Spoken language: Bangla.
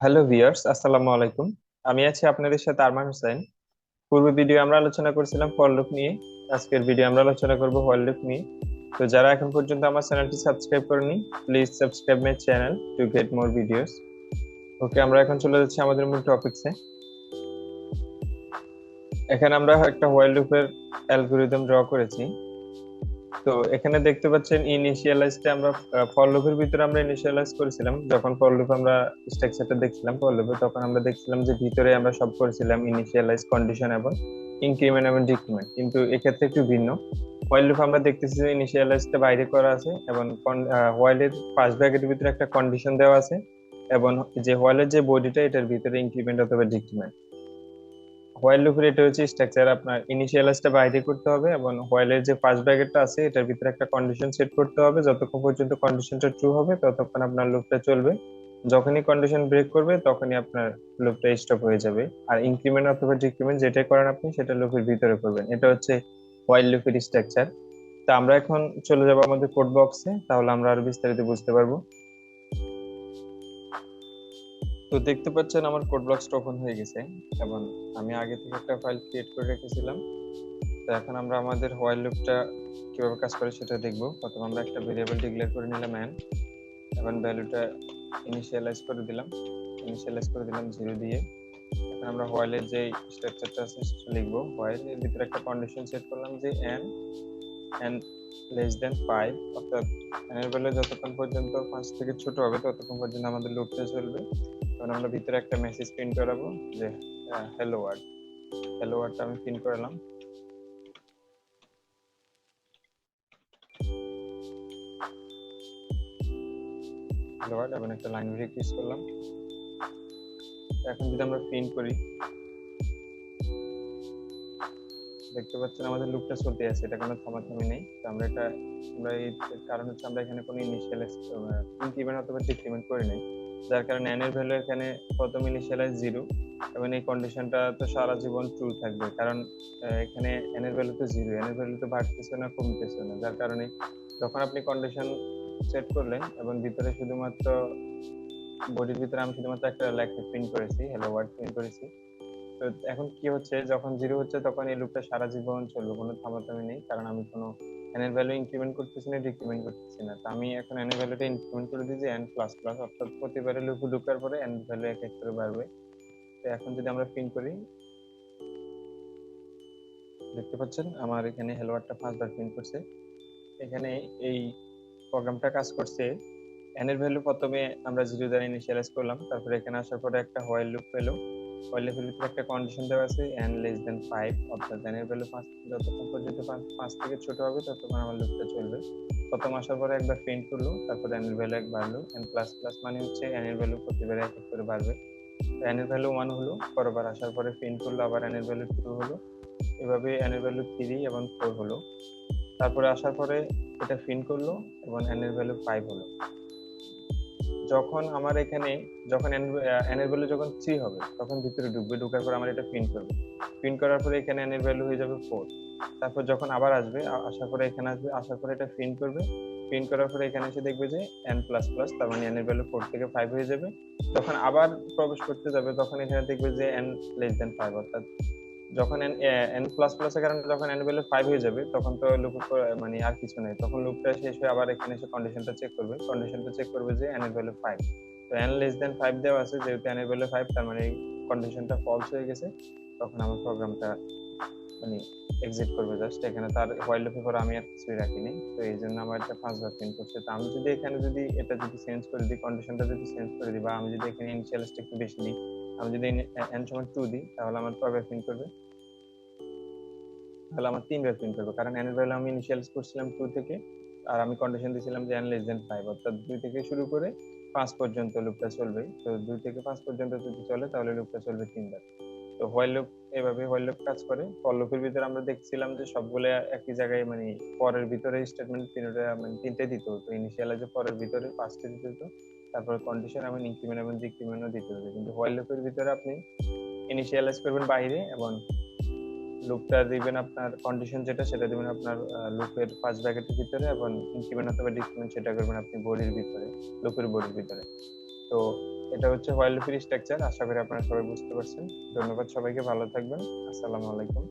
হ্যালো ভিউয়ার্স, আসসালামু আলাইকুম। আমি আছি আপনাদের সাথে আরমান হোসেন। পূর্ব ভিডিও আমরা আলোচনা করছিলাম ফর লুপ নিয়ে। আজকের ভিডিও আমরা আলোচনা করব হোয়াইল লুপ নিয়ে। তো যারা এখন পর্যন্ত আমার চ্যানেলটি সাবস্ক্রাইব করেনি, please subscribe my channel to get more videos. Okay, আমরা এখন চলে যাচ্ছি আমাদের মূল টপিকসে। এখানে আমরা একটা হোয়াইল লুপের অ্যালগরিদম ড্র করেছি। তো এখানে দেখতে পাচ্ছেন ইনিশিয়ালাইজটা আমরা ফর লুপের ভিতরে আমরা ইনিশিয়ালাইজ করেছিলাম। যখন ফর লুপ আমরা স্ট্রাকচারটা দেখছিলাম ফর লুপে, তখন আমরা দেখছিলাম যে ভিতরে আমরা সব করেছিলাম ইনিশিয়ালাইজ, কন্ডিশন এবং ইনক্রিমেন্ট এবং ডিক্রিমেন্ট। কিন্তু এক্ষেত্রে একটু ভিন্ন। হোয়াইল লুপ আমরা দেখতেছি যে ইনিশিয়ালাইজটা বাইরে করা আছে এবং হোয়াইলের ফার্স্ট ব্র্যাকেটের ভিতরে একটা কন্ডিশন দেওয়া আছে, এবং যে হোয়াইলের যে বডিটা এটার ভিতরে ইনক্রিমেন্ট অথবা ডিক্রিমেন্ট। হোয়াইল লুপের এটা হচ্ছে স্ট্রাকচার, আপনার ইনিশিয়ালাইজটা বাইরে করতে হবে এবং হোয়াইলের যে ফার্স্ট ব্র্যাকেটটা আছে এটার ভিতরে একটা কন্ডিশন সেট করতে হবে। যতক্ষণ পর্যন্ত কন্ডিশনটা ট্রু হবে ততক্ষণ আপনার লুপটা চলবে। যখনই কন্ডিশন ব্রেক করবে তখনই আপনার লুপটা স্টপ হয়ে যাবে। আর ইনক্রিমেন্ট অথবা ডিক্রিমেন্ট যেটাই করেন আপনি সেটা লুপের ভিতরে করবেন। এটা হচ্ছে হোয়াইল লুপের স্ট্রাকচার। তা আমরা এখন চলে যাবো আমাদের কোড বক্সে, তাহলে আমরা আরো বিস্তারিত বুঝতে পারবো। তো দেখতে পাচ্ছেন আমার কোড ব্লকসটা ওপেন হয়ে গেছে এবং আমি আগে থেকে একটা ফাইল ক্রিয়েট করে রেখেছিলাম। তো এখন আমরা আমাদের হোয়াইল লুপটা কিভাবে কাজ করে সেটা দেখব। প্রথমে আমরা একটা ভেরিয়েবল ডিক্লেয়ার করে নিলাম n, এবং ভ্যালুটা ইনিশিয়ালাইজ করে দিলাম 0 দিয়ে। এখন আমরা হোয়াইলের যে স্ট্রাকচারটা আছে সেটা লিখবো। হোয়াইল এর ভিতরে একটা কন্ডিশন সেট করলাম যে n লেস দেন 5, অর্থাৎ n এর ভ্যালু যতক্ষণ পর্যন্ত 5 থেকে ছোট হবে ততক্ষণ পর্যন্ত আমাদের লুপটা চলবে। তখন আমরা ভিতরে একটা মেসেজ প্রিন্ট করাবো যে হ্যালো ওয়ার্ডটা আমি প্রিন্ট করালাম। হ্যালো ওয়ার্ড এবং একটা লাইন ব্রেক ইউজ করলাম। এখন যদি আমরা প্রিন্ট করি, দেখতে পাচ্ছেন আমাদের লুপটা চলতে আছে, এটা কোনো থামাথামি নেই। তো আমরা এই কারণ হচ্ছে আমরা এখানে কোনো ইনিশিয়ালাইজ ইনক্রিমেন্ট অথবা ডিক্রিমেন্ট করি নাই, যার কারণে n এর ভ্যালু এখানে প্রথম ইনিশিয়ালাইজ 0, এবং এই কন্ডিশনটা তো সারা জীবন ট্রু থাকবে, কারণ এখানে n এর ভ্যালু তো 0, n এর ভ্যালু তো বাড়তেছে না কমতেছে না। যার কারণে যখন আপনি কন্ডিশন সেট করলেন এবং ভিতরে শুধুমাত্র বডির ভিতরে আমি শুধুমাত্র একটা লেখা প্রিন্ট করেছি, হ্যালো ওয়ার্ড প্রিন্ট করেছি। তো এখন কি হচ্ছে, যখন 0 হচ্ছে তখন এই লুপটা সারা জীবন চলবে, কোনো থামাথামি নেই, কারণ আমি কোনো n এর ভ্যালু ইনক্রিমেন্ট করতেছি না, ডিক্রিমেন্ট করতেছি না। তো আমি এখন n এর ভ্যালুটা ইনক্রিমেন্ট করে দিয়েছি n প্লাস প্লাস, অর্থাৎ প্রতিবারে লুপ ঢোকার পরে n ভ্যালু এক এক করে বাড়বে। তো এখন যদি আমরা প্রিন্ট করি, দেখতে পাচ্ছেন আমার এখানে হ্যালো ওয়ার্ডটা 5বার প্রিন্ট করছে। এখানে এই প্রোগ্রামটা কাজ করছে, n এর ভ্যালু প্রথমে আমরা 0 দ্বারা ইনিশিয়ালাইজ করলাম, তারপরে এখানে আসার পরে একটা হোয়াইল লুপ পেলো। হোয়াইল লুপের ভিতরে একটা কন্ডিশন দেওয়া আছে n লেস দেন 5, অর্থাৎ n এর ভ্যালু 5, যতক্ষণ পর্যন্ত 5 থেকে ছোট হবে ততক্ষণ আমার লুপটা চলবে। প্রথম আসার পরে একবার প্রিন্ট করলো, তারপরে n এর ভ্যালু এক বাড়লো। n প্লাস প্লাস মানে হচ্ছে n এর ভ্যালু প্রতিবারে এক এক করে বাড়বে। n এর ভ্যালু 1 হলো, পরবার আসার পরে প্রিন্ট করলো, আবার n এর ভ্যালু 2 হলো, এভাবে n এর ভ্যালু 3 এবং 4 হলো। তারপরে আসার পরে এটা প্রিন্ট করলো এবং n এর ভ্যালু 5 হলো। যখন আমার এখানে যখন n এর ভ্যালু যখন 3 হবে তখন ভিতরে ঢুকবে, ঢোকার পর আমার এটা প্রিন্ট করবে। প্রিন্ট করার পরে এখানে n এর ভ্যালু হয়ে যাবে 4। তারপর যখন আবার আসবে, আসার পরে এখানে আসবে, আসার পরে এটা প্রিন্ট করবে। প্রিন্ট করার পরে এখানে এসে দেখবে যে n প্লাস প্লাস, তার মানে n এর ভ্যালু 4 থেকে 5 হয়ে যাবে। যখন আবার প্রবেশ করতে যাবে তখন এখানে দেখবে যে n লেস দেন 5, অর্থাৎ যখন n প্লাস প্লাস এর কারণে যখন n ভ্যালু 5 হয়ে যাবে তখন তো লুপ মানে আর কিছু নাই, তখন লুপটা শেষ হয়ে আবার এখানে এসে কন্ডিশনটা চেক করবে যে n এর ভ্যালু 5। তো n লেস দেন 5 দেওয়া আছে, যেহেতু n এর ভ্যালু 5 তার মানে এই কন্ডিশনটা ফলস হয়ে গেছে। তখন আমার প্রোগ্রামটা মানে এক্সিট করবে জাস্ট, এখানে তার হোয়াইল লুপের পর আমি আর কিছুই রাখিনি। তো এই জন্য আমার এটা 5বার প্রিন্ট করছে। তো আমি যদি এখানে যদি এটা যদি চেঞ্জ করে দিই, কন্ডিশনটা যদি চেঞ্জ করে দিই, বা আমি যদি এখানে ইনিশিয়ালাইজটা একটু বেশি দিই, আমি যদি n সমান 2 দিই, তাহলে আমার কয়বার প্রিন্ট করবে? তাহলে আমার 3বার প্রিন্ট করবে, কারণ n এর ভ্যালু আমি ইনিশিয়ালাইজ করছিলাম 2 থেকে, আর আমি কন্ডিশন দিয়েছিলাম যে n লেস দেন 5, অর্থাৎ 2 থেকে শুরু করে 5 পর্যন্ত লুপটা চলবে। তো 2 থেকে 5 পর্যন্ত যদি চলে তাহলে লুপটা চলবে 3বার। তো হোয়াইল লুপ, এভাবে হোয়াইল লুপ কাজ করে। ফর লুপের ভিতরে আমরা দেখছিলাম যে সবগুলো একই জায়গায়, মানে পরের ভিতরে স্টেটমেন্ট তিনটা, মানে তিনটে দিতে হতো। ইনিশিয়ালাইজে পরের ভিতরে 5টা দিতে হতো, তারপর কন্ডিশন এবং ইনক্রিমেন্ট এবং ডিক্রিমেন্টও দিতে হতো। কিন্তু হোয়াইল লুপের ভিতরে আপনি ইনিশিয়ালাইজ করবেন বাইরে, এবং লুপটা দিবেন আপনার কন্ডিশন যেটা সেটা দিবেন আপনার লুপের ফার্স্ট ব্র্যাকেটের ভিতরে, এবং ইনক্রিমেন্ট অথবা ডিক্রিমেন্ট সেটা করবেন আপনি বডির ভিতরে, লুপের বডির ভিতরে। তো এটা হচ্ছে হোয়াইল লুপের স্ট্রাকচার। আশা করি আপনারা সবাই বুঝতে পারছেন। ধন্যবাদ সবাইকে, ভালো থাকবেন। আসসালামু আলাইকুম।